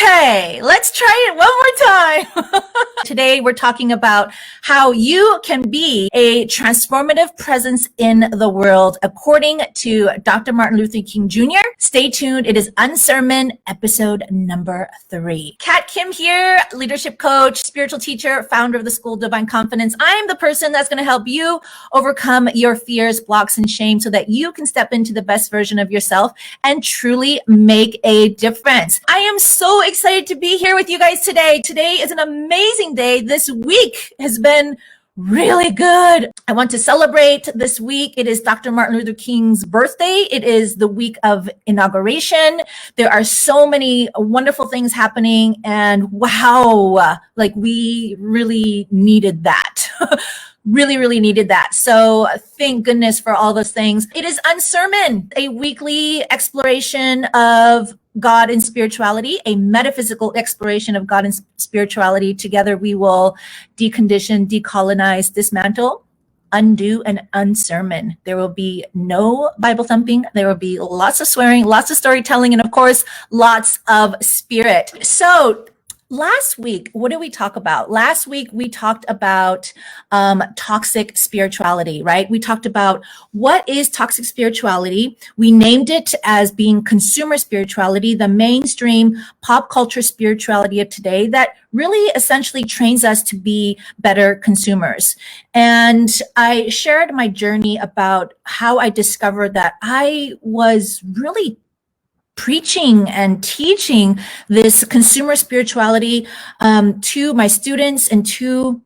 Okay, let's try it one more time. Today, we're talking about how you can be a transformative presence in the world, according to Dr. Martin Luther King Jr. Stay tuned. It is Unsermon, episode number 3. Kat Kim here, leadership coach, spiritual teacher, founder of the School of Divine Confidence. I am the person that's going to help you overcome your fears, blocks, and shame so that you can step into the best version of yourself and truly make a difference. I am so excited to be here with you guys today. Today is an amazing day. This week has been really good. I want to celebrate this week. It is Dr. Martin Luther King's birthday. It is the week of inauguration. There are so many wonderful things happening, and wow, like we really needed that. Really needed that. So thank goodness for all those things. It is Unsermon, a weekly exploration of God and spirituality, a metaphysical exploration of God and spirituality. Together we will decondition, decolonize, dismantle, undo, and unsermon. There will be no Bible thumping. There will be lots of swearing, lots of storytelling, and of course, lots of spirit. So last week, what did we talk about? Last week, we talked about toxic spirituality, right? We talked about what is toxic spirituality. We named it as being consumer spirituality, the mainstream pop culture spirituality of today that really essentially trains us to be better consumers. And I shared my journey about how I discovered that I was really preaching and teaching this consumer spirituality to my students and to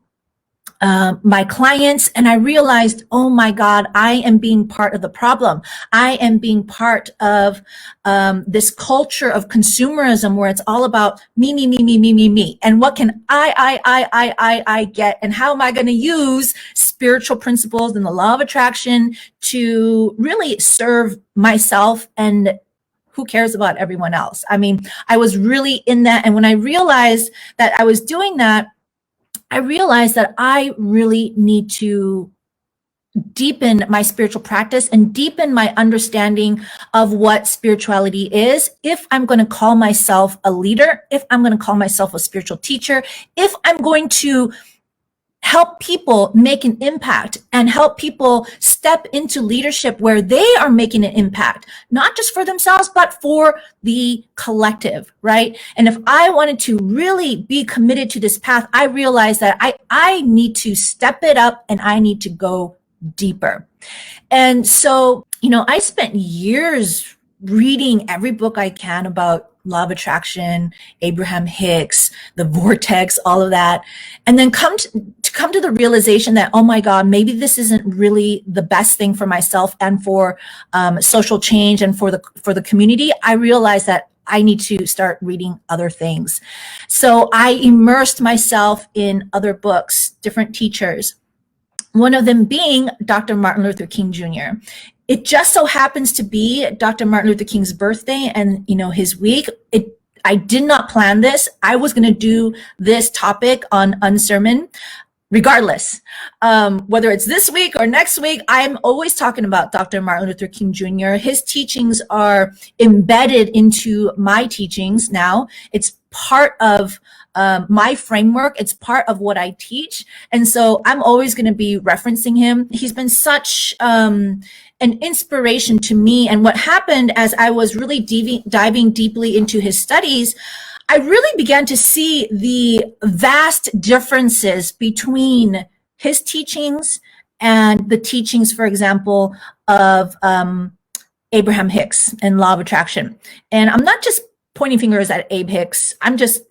my clients. And I realized, oh my God, I am being part of the problem. I am being part of this culture of consumerism where it's all about me. And what can I get? And how am I going to use spiritual principles and the law of attraction to really serve myself, and who cares about everyone else? I mean, I was really in that. And when I realized that I was doing that, I realized that I really need to deepen my spiritual practice and deepen my understanding of what spirituality is. If I'm going to call myself a leader, if I'm going to call myself a spiritual teacher, if I'm going to help people make an impact and help people step into leadership where they are making an impact, not just for themselves, but for the collective, right? And if I wanted to really be committed to this path, I realized that I need to step it up and I need to go deeper. And so, I spent years reading every book I can about law of attraction, Abraham Hicks, the vortex, all of that. And then come to the realization that, oh my God, maybe this isn't really the best thing for myself and for social change and for the community. I realized that I need to start reading other things. So I immersed myself in other books, different teachers, one of them being Dr. Martin Luther King Jr. It just so happens to be Dr. Martin Luther King's birthday and, his week. I did not plan this. I was going to do this topic on Unsermon regardless. Whether it's this week or next week, I'm always talking about Dr. Martin Luther King Jr. His teachings are embedded into my teachings now. It's part of my framework. It's part of what I teach. And so I'm always going to be referencing him. He's been such an inspiration to me. And what happened as I was really diving deeply into his studies, I really began to see the vast differences between his teachings and the teachings, for example, of Abraham Hicks and law of attraction. And I'm not just pointing fingers at Abe Hicks. I'm just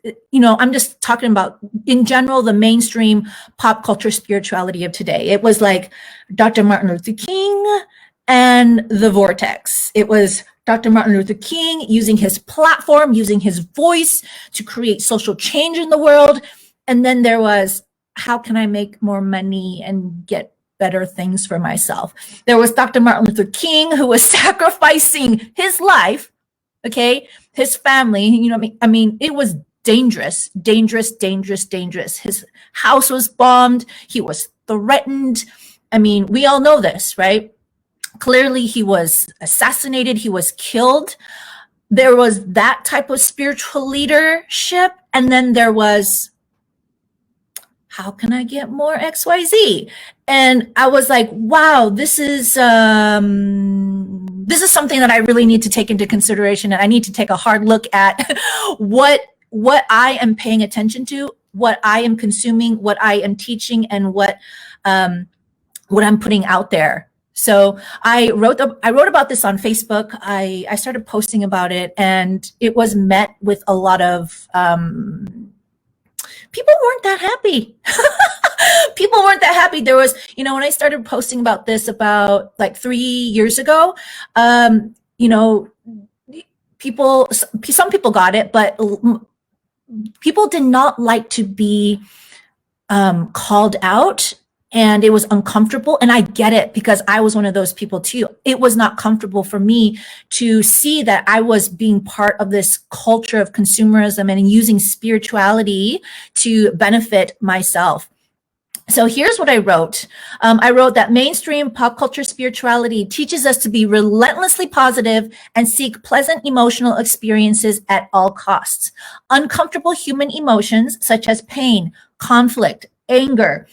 talking about, in general, the mainstream pop culture spirituality of today. It was like Dr. Martin Luther King and the vortex. It was Dr. Martin Luther King using his platform, using his voice to create social change in the world. And then there was, how can I make more money and get better things for myself? There was Dr. Martin Luther King, who was sacrificing his life, his family, it was dangerous. His house was bombed. He was threatened. We all know this, right? Clearly he was assassinated. He was killed. there was that type of spiritual leadership, and then there was, how can I get more XYZ? And I was like, wow, this is something that I really need to take into consideration, and I need to take a hard look at what I am paying attention to, what I am consuming, what I am teaching, and what I'm putting out there. So I wrote about this on Facebook. I started posting about it, and it was met with a lot of people weren't that happy. People weren't that happy. There was, when I started posting about this about like 3 years ago, some people got it, but people did not like to be called out, and it was uncomfortable. And I get it, because I was one of those people too. It was not comfortable for me to see that I was being part of this culture of consumerism and using spirituality to benefit myself. So here's what I wrote. I wrote that mainstream pop culture spirituality teaches us to be relentlessly positive and seek pleasant emotional experiences at all costs. Uncomfortable human emotions such as pain, conflict, anger,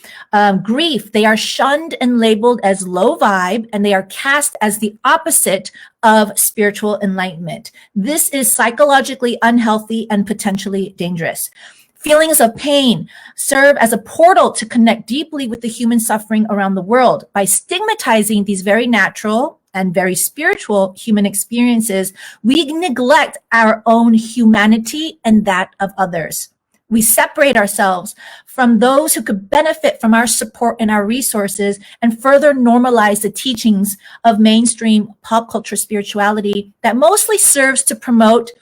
grief, they are shunned and labeled as low vibe, and they are cast as the opposite of spiritual enlightenment. This is psychologically unhealthy and potentially dangerous. Feelings of pain serve as a portal to connect deeply with the human suffering around the world. By stigmatizing these very natural and very spiritual human experiences, we neglect our own humanity and that of others. We separate ourselves from those who could benefit from our support and our resources, and further normalize the teachings of mainstream pop culture spirituality that mostly serves to promote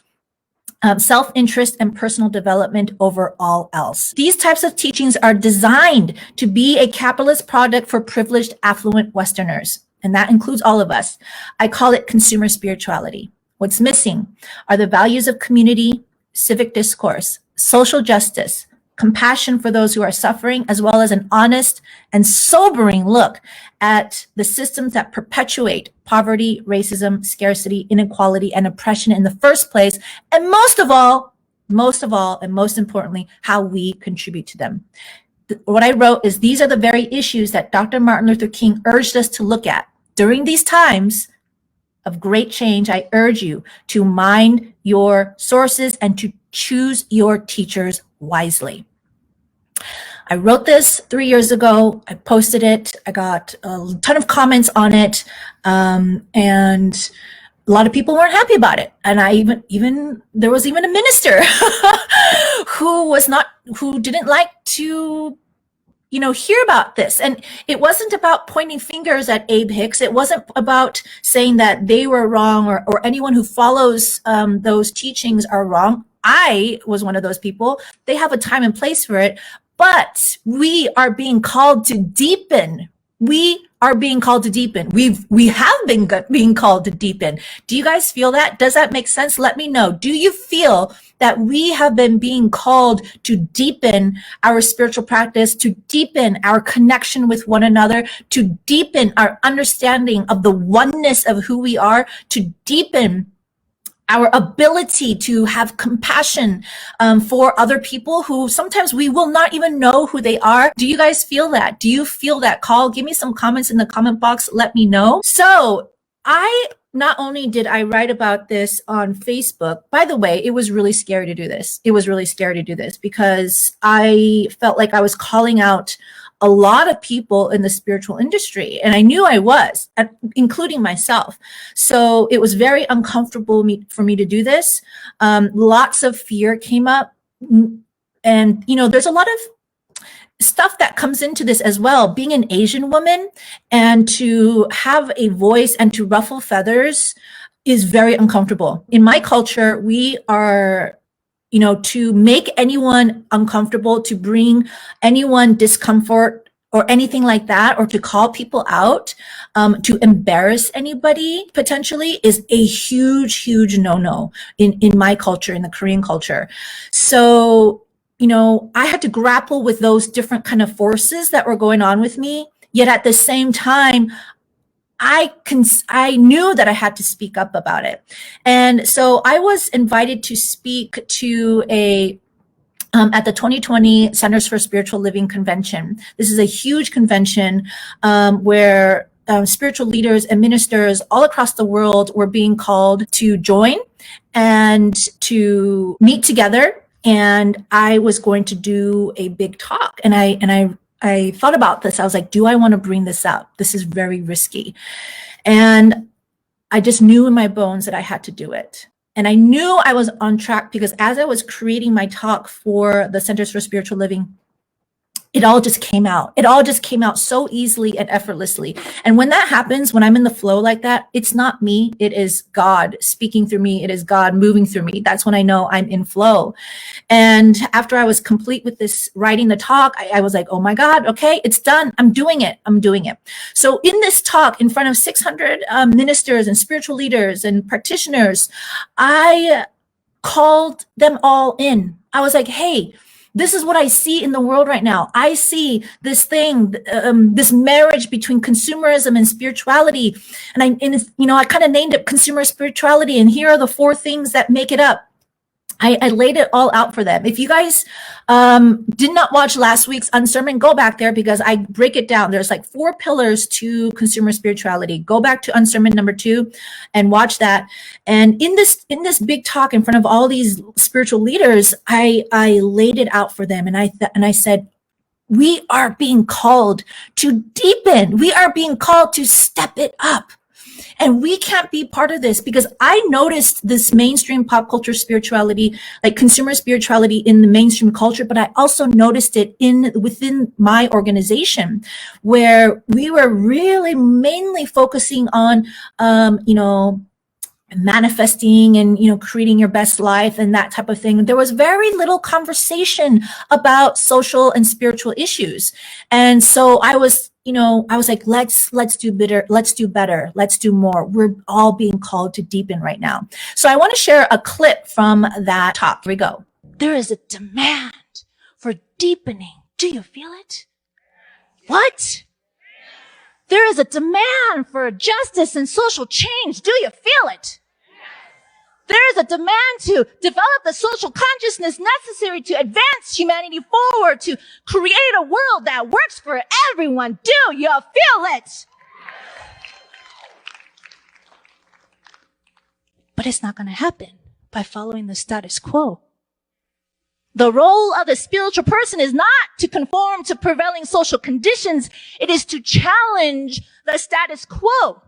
self-interest and personal development over all else. These types of teachings are designed to be a capitalist product for privileged, affluent Westerners, and that includes all of us. I call it consumer spirituality. What's missing are the values of community, civic discourse, social justice, compassion for those who are suffering, as well as an honest and sobering look at the systems that perpetuate poverty, racism, scarcity, inequality, and oppression in the first place, and most of all, and most importantly, how we contribute to them. What I wrote is, these are the very issues that Dr. Martin Luther King urged us to look at. During these times of great change, I urge you to mind your sources and to choose your teachers wisely. I wrote this 3 years ago. I posted it. I got a ton of comments on it. And a lot of people weren't happy about it. And there was even a minister who didn't like to, hear about this. And it wasn't about pointing fingers at Abe Hicks. It wasn't about saying that they were wrong, or anyone who follows those teachings are wrong. I was one of those people. They have a time and place for it, but we are being called to deepen. We are being called to deepen. We have been being called to deepen. Do you guys feel that? Does that make sense? Let me know. Do you feel that we have been being called to deepen our spiritual practice, to deepen our connection with one another, to deepen our understanding of the oneness of who we are, to deepen our ability to have compassion for other people who sometimes we will not even know who they are? Do you guys feel that? Do you feel that call? Give me some comments in the comment box. Let me know. So not only did I write about this on Facebook, by the way, it was really scary to do this. It was really scary to do this because I felt like I was calling out a lot of people in the spiritual industry, and I knew I was, including myself. So it was very uncomfortable for me to do this. Lots of fear came up, and there's a lot of stuff that comes into this as well. Being an Asian woman and to have a voice and to ruffle feathers is very uncomfortable. In my culture, we are, to make anyone uncomfortable, to bring anyone discomfort or anything like that, or to call people out, to embarrass anybody potentially is a huge, huge no-no in my culture, in the Korean culture. So, I had to grapple with those different kind of forces that were going on with me. Yet at the same time, I knew that I had to speak up about it. And so I was invited to speak to at the 2020 Centers for Spiritual Living Convention. This is a huge convention where spiritual leaders and ministers all across the world were being called to join and to meet together. And I was going to do a big talk. And I thought about this. I was like, do I want to bring this up? This is very risky. And I just knew in my bones that I had to do it. And I knew I was on track because as I was creating my talk for the Centers for Spiritual Living, it all just came out. It all just came out so easily and effortlessly. And when that happens, when I'm in the flow like that, it's not me. It is God speaking through me. It is God moving through me. That's when I know I'm in flow. And after I was complete with this, writing the talk, I was like, oh my God, okay, it's done. I'm doing it. I'm doing it. So in this talk in front of 600 ministers and spiritual leaders and practitioners, I called them all in. I was like, hey, this is what I see in the world right now. I see this thing, this marriage between consumerism and spirituality. And I kind of named it consumer spirituality. And here are the 4 things that make it up. I laid it all out for them. If you guys did not watch last week's Unsermon, go back there because I break it down. There's like 4 pillars to consumer spirituality. Go back to Unsermon number 2 and watch that. And in this big talk in front of all these spiritual leaders, I laid it out for them. And I said, we are being called to deepen. We are being called to step it up. And we can't be part of this because I noticed this mainstream pop culture spirituality, like consumer spirituality in the mainstream culture, but I also noticed it within my organization where we were really mainly focusing on, manifesting and, creating your best life and that type of thing. There was very little conversation about social and spiritual issues. And so I was like, let's do better. Let's do more. We're all being called to deepen right now. So I want to share a clip from that talk. Here we go. There is a demand for deepening. Do you feel it? What? There is a demand for justice and social change. Do you feel it? There is a demand to develop the social consciousness necessary to advance humanity forward, to create a world that works for everyone. Do you feel it? But it's not going to happen by following the status quo. The role of the spiritual person is not to conform to prevailing social conditions. It is to challenge the status quo.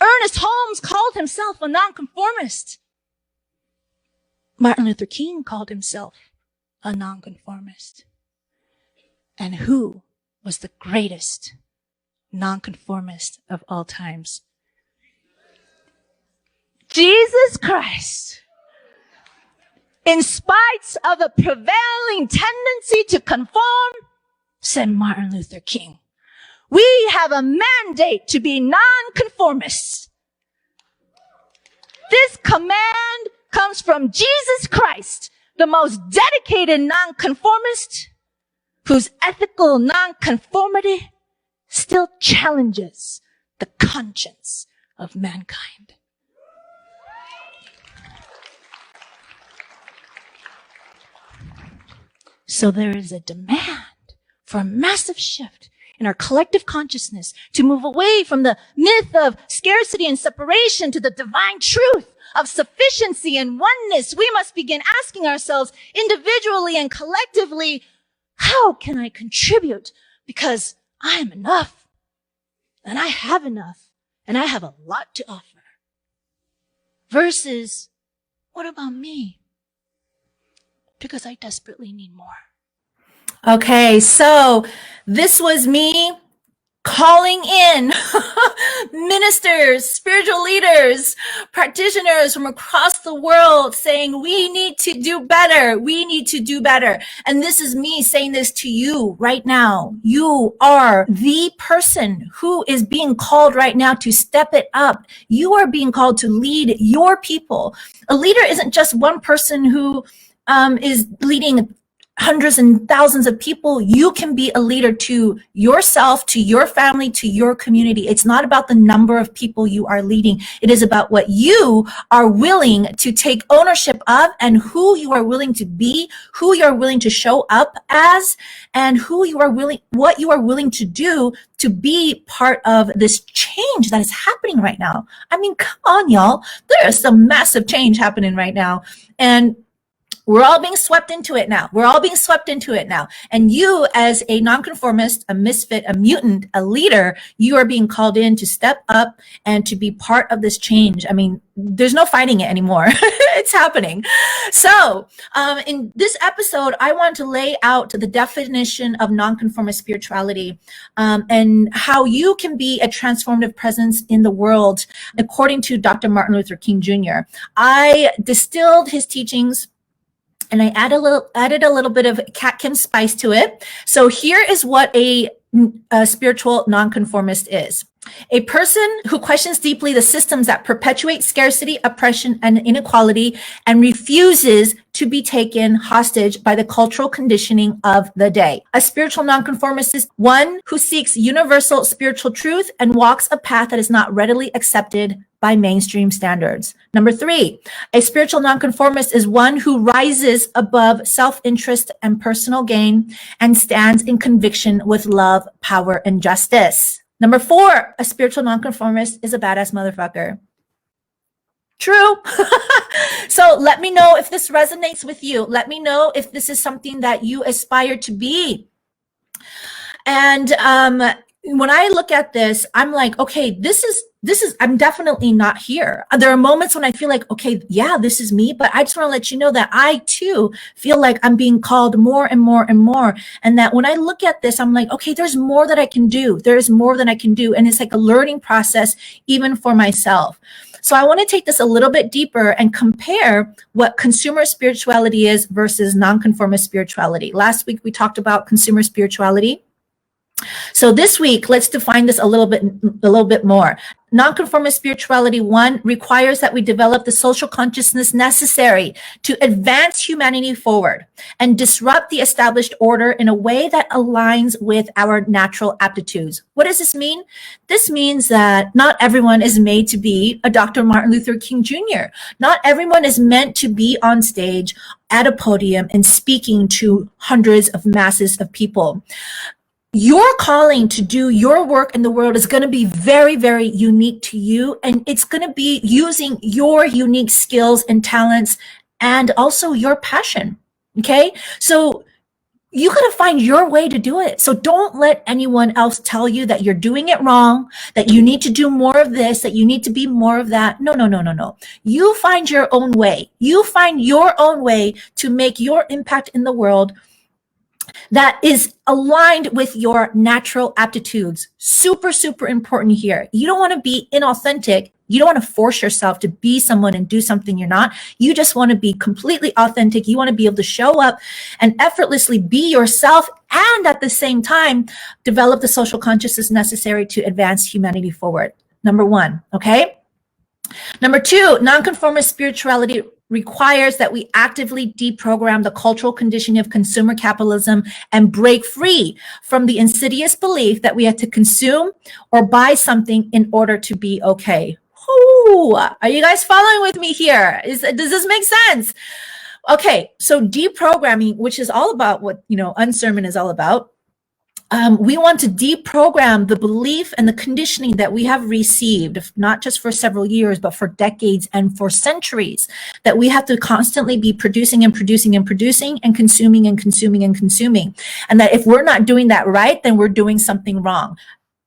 Ernest Holmes called himself a nonconformist. Martin Luther King called himself a nonconformist. And who was the greatest nonconformist of all times? Jesus Christ. In spite of the prevailing tendency to conform, said Martin Luther King, we have a mandate to be nonconformists. This command comes from Jesus Christ, the most dedicated nonconformist, whose ethical nonconformity still challenges the conscience of mankind. So there is a demand for a massive shift in our collective consciousness to move away from the myth of scarcity and separation to the divine truth of sufficiency and oneness. We must begin asking ourselves individually and collectively, how can I contribute? Because I am enough and I have enough and I have a lot to offer. Versus, what about me? Because I desperately need more. Okay, so this was me calling in ministers, spiritual leaders, practitioners from across the world saying, we need to do better. We need to do better. And this is me saying this to you right now. You are the person who is being called right now to step it up. You are being called to lead your people. A leader isn't just one person who is leading hundreds and thousands of people. You can be a leader to yourself, to your family, to your community. It's not about the number of people you are leading. It is about what you are willing to take ownership of and who you are willing to be, who you are willing to show up as, and what you are willing to do to be part of this change that is happening right now. I mean, come on, y'all. There is some massive change happening right now. And we're all being swept into it now. We're all being swept into it now. And you, as a nonconformist, a misfit, a mutant, a leader, you are being called in to step up and to be part of this change. I mean, there's no fighting it anymore. It's happening. So in this episode, I want to lay out the definition of nonconformist spirituality and how you can be a transformative presence in the world, according to Dr. Martin Luther King Jr. I distilled his teachings and I added a little bit of Kat Kim spice to it. So here is what a spiritual nonconformist is. A person who questions deeply the systems that perpetuate scarcity, oppression, and inequality, and refuses to be taken hostage by the cultural conditioning of the day. A spiritual nonconformist is one who seeks universal spiritual truth and walks a path that is not readily accepted by mainstream standards. Number 3, a spiritual nonconformist is one who rises above self-interest and personal gain and stands in conviction with love, power, and justice. Number 4, a spiritual nonconformist is a badass motherfucker. True. So let me know if this resonates with you. Let me know if this is something that you aspire to be. And when I look at this, I'm like, okay, this is, I'm definitely not here. There are moments when I feel like, okay, yeah, this is me, but I just want to let you know that I too feel like I'm being called more and more and more. And that when I look at this, I'm like, okay, there's more that I can do. There's more that I can do. And it's like a learning process, even for myself. So I want to take this a little bit deeper and compare what consumer spirituality is versus nonconformist spirituality. Last week, we talked about consumer spirituality. So this week, let's define this a little bit more. Nonconformist spirituality, 1, requires that we develop the social consciousness necessary to advance humanity forward and disrupt the established order in a way that aligns with our natural aptitudes. What does this mean? This means that not everyone is made to be a Dr. Martin Luther King Jr. Not everyone is meant to be on stage at a podium and speaking to hundreds of masses of people. Your calling to do your work in the world is going to be very, very unique to you. And it's going to be using your unique skills and talents and also your passion. Okay. So you got to find your way to do it. So don't let anyone else tell you that you're doing it wrong, that you need to do more of this, that you need to be more of that. No. You find your own way. You find your own way to make your impact in the world that is aligned with your natural aptitudes. Super, super important here. You don't want to be inauthentic. You don't want to force yourself to be someone and do something you're not. You just want to be completely authentic. You want to be able to show up and effortlessly be yourself and at the same time, develop the social consciousness necessary to advance humanity forward. Number 1, okay? Number 2, nonconformist spirituality requires that we actively deprogram the cultural conditioning of consumer capitalism and break free from the insidious belief that we have to consume or buy something in order to be okay. Ooh, are you guys following with me here? Does this make sense? Okay, so deprogramming, which is all about what, Unsermon is all about. We want to deprogram the belief and the conditioning that we have received, not just for several years, but for decades and for centuries, that we have to constantly be producing and producing and producing and consuming and consuming and consuming. And that if we're not doing that right, then we're doing something wrong.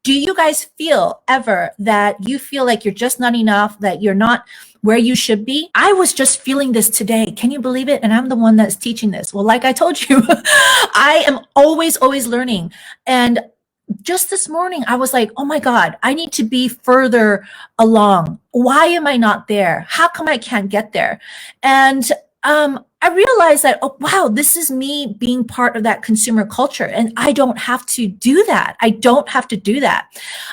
Do you guys feel ever that you feel like you're just not enough, that you're not where you should be? I was just feeling this today. Can you believe it? And I'm the one that's teaching this. Well, like I told you, I am always learning. And just this morning, I was like, oh my God, I need to be further along. Why am I not there? How come I can't get there? And I realized that, oh, wow, this is me being part of that consumer culture. And I don't have to do that. I don't have to do that.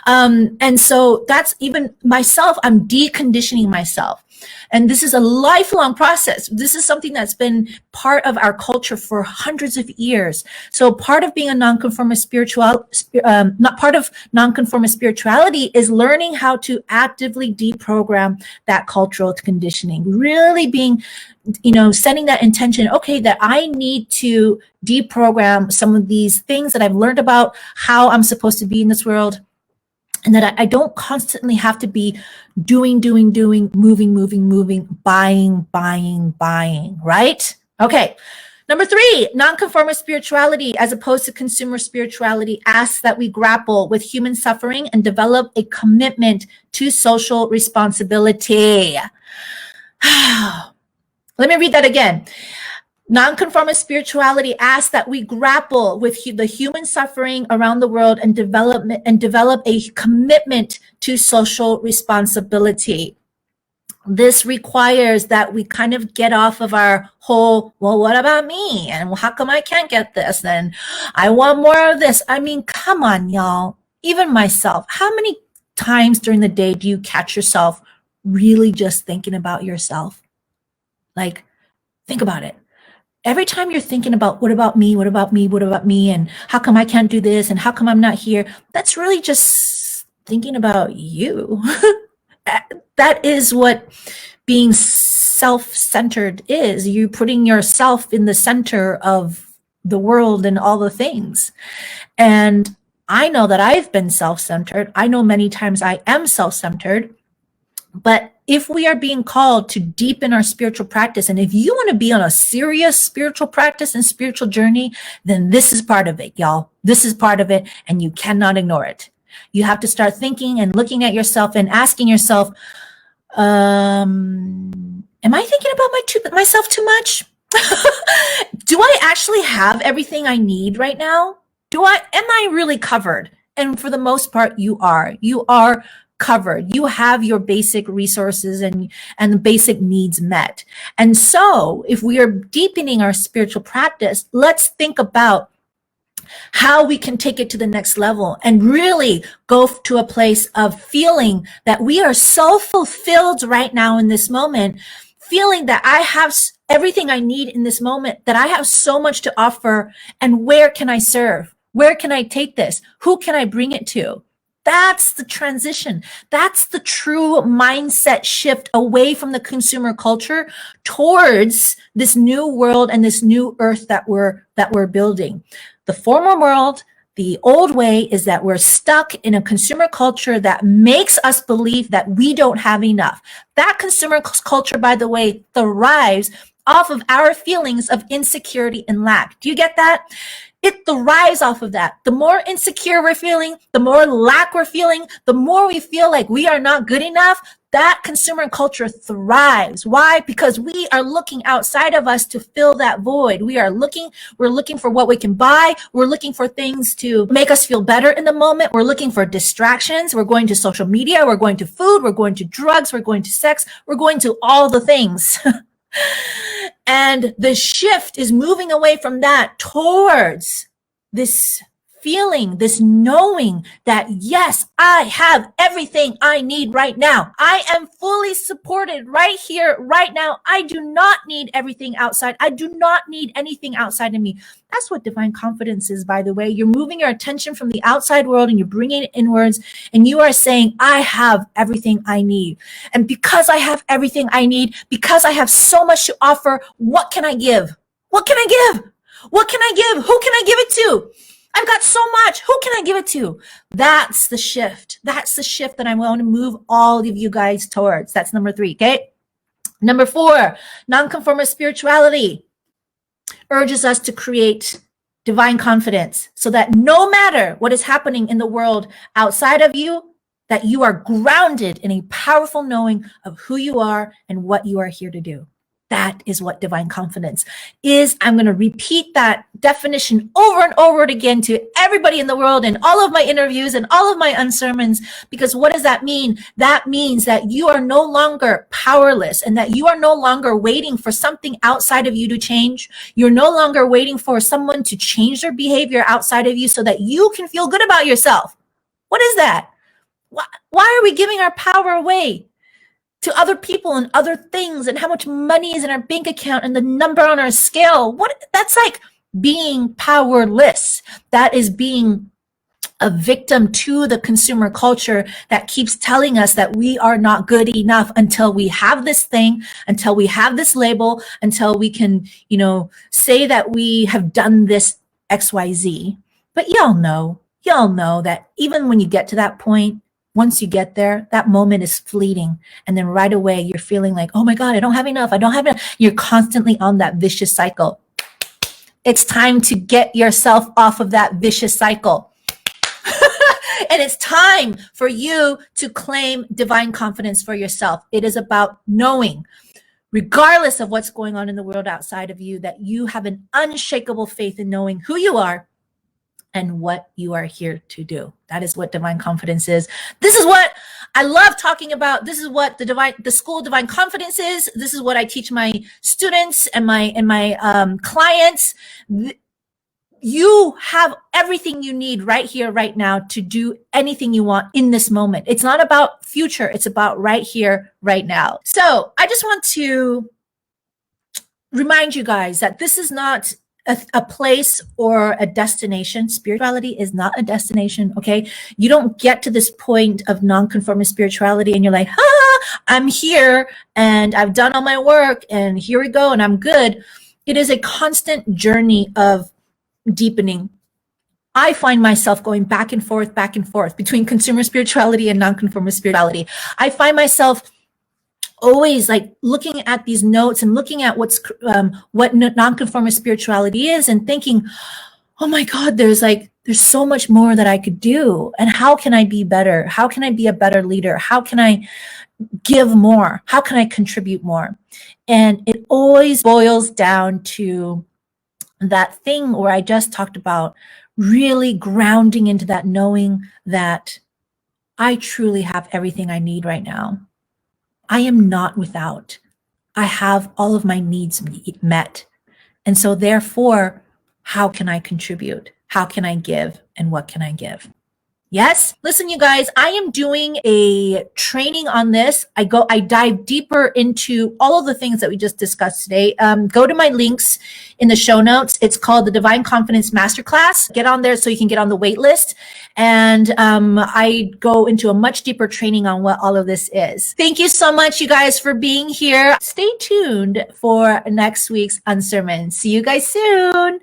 And so that's even myself, I'm deconditioning myself. And this is a lifelong process. This is something that's been part of our culture for hundreds of years. So part of being a nonconformist not part of nonconformist spirituality is learning how to actively deprogram that cultural conditioning, really being, setting that intention, okay, that I need to deprogram some of these things that I've learned about how I'm supposed to be in this world. And that I don't constantly have to be doing, moving, buying, right? Okay. Number 3, nonconformist spirituality, as opposed to consumer spirituality, asks that we grapple with human suffering and develop a commitment to social responsibility. Let me read that again. Nonconformist spirituality asks that we grapple with the human suffering around the world and develop a commitment to social responsibility. This requires that we kind of get off of our whole, well, what about me? And how come I can't get this? And I want more of this. I mean, come on, y'all. Even myself, how many times during the day do you catch yourself really just thinking about yourself? Like, think about it. Every time you're thinking about what about me, and how come I can't do this, and how come I'm not here, that's really just thinking about you. That is what being self-centered is. You putting yourself in the center of the world and all the things. And I know that I've been self-centered. I know many times I am self-centered. But if we are being called to deepen our spiritual practice, and if you want to be on a serious spiritual practice and spiritual journey, then this is part of it, y'all. This is part of it, and you cannot ignore it. You have to start thinking and looking at yourself and asking yourself, am I thinking about myself too much? Do I actually have everything I need right now? Am I really covered? And for the most part, you are covered. You have your basic resources and the basic needs met. And so if we are deepening our spiritual practice, let's think about how we can take it to the next level and really go to a place of feeling that we are so fulfilled right now in this moment, feeling that I have everything I need in this moment, that I have so much to offer, and where can I serve? Where can I take this? Who can I bring it to? That's the transition. That's the true mindset shift away from the consumer culture towards this new world and this new earth that we're building. The former world, the old way, is that we're stuck in a consumer culture that makes us believe that we don't have enough. That consumer culture, by the way, thrives off of our feelings of insecurity and lack. Do you get that? It thrives off of that. The more insecure we're feeling, the more lack we're feeling, the more we feel like we are not good enough, that consumer culture thrives. Why? Because we are looking outside of us to fill that void. We're looking for what we can buy. We're looking for things to make us feel better in the moment. We're looking for distractions. We're going to social media. We're going to food. We're going to drugs. We're going to sex. We're going to all the things. And the shift is moving away from that towards this feeling, this knowing that, yes, I have everything I need right now. I am fully supported right here, right now. I do not need everything outside. I do not need anything outside of me. That's what divine confidence is, by the way. You're moving your attention from the outside world and you're bringing it inwards, and you are saying, I have everything I need. And because I have everything I need, because I have so much to offer, what can I give? What can I give? What can I give? Who can I give it to? I've got so much. Who can I give it to? That's the shift. That's the shift that I want to move all of you guys towards. That's number 3, okay? Number 4, nonconformist spirituality urges us to create divine confidence so that no matter what is happening in the world outside of you, that you are grounded in a powerful knowing of who you are and what you are here to do. That is what divine confidence is. I'm going to repeat that definition over and over again to everybody in the world in all of my interviews and all of my unsermons, because what does that mean? That means that you are no longer powerless and that you are no longer waiting for something outside of you to change. You're no longer waiting for someone to change their behavior outside of you so that you can feel good about yourself. What is that? Why are we giving our power away to other people and other things and how much money is in our bank account and the number on our scale. That's like being powerless. That is being a victim to the consumer culture that keeps telling us that we are not good enough until we have this thing, until we have this label, until we can, say that we have done this XYZ. But y'all know that even when you get to that point, once you get there, that moment is fleeting. And then right away, you're feeling like, oh my God, I don't have enough. You're constantly on that vicious cycle. It's time to get yourself off of that vicious cycle. And it's time for you to claim divine confidence for yourself. It is about knowing, regardless of what's going on in the world outside of you, that you have an unshakable faith in knowing who you are and what you are here to do. That is what divine confidence is. This is what I love talking about. This is what the School of Divine Confidence is. This is what I teach my students and my clients. You have everything you need right here, right now to do anything you want in this moment. It's not about future. It's about right here, right now. So I just want to remind you guys that this is not a place or a destination. Spirituality is not a destination, okay? You don't get to this point of non-conformist spirituality and you're like, I'm here and I've done all my work and here we go and I'm good. It is a constant journey of deepening. I find myself going back and forth between consumer spirituality and non-conformist spirituality. I find myself always like looking at these notes and looking at what non-conformist spirituality is and thinking, oh my God, there's so much more that I could do. And how can I be better? How can I be a better leader? How can I give more? How can I contribute more? And it always boils down to that thing where I just talked about, really grounding into that, knowing that I truly have everything I need right now. I am not without. I have all of my needs met. And so therefore, how can I contribute? How can I give? And what can I give? Yes. Listen, you guys, I am doing a training on this. I dive deeper into all of the things that we just discussed today. Go to my links in the show notes. It's called the Divine Confidence Masterclass. Get on there so you can get on the wait list. And I go into a much deeper training on what all of this is. Thank you so much, you guys, for being here. Stay tuned for next week's Unsermon. See you guys soon.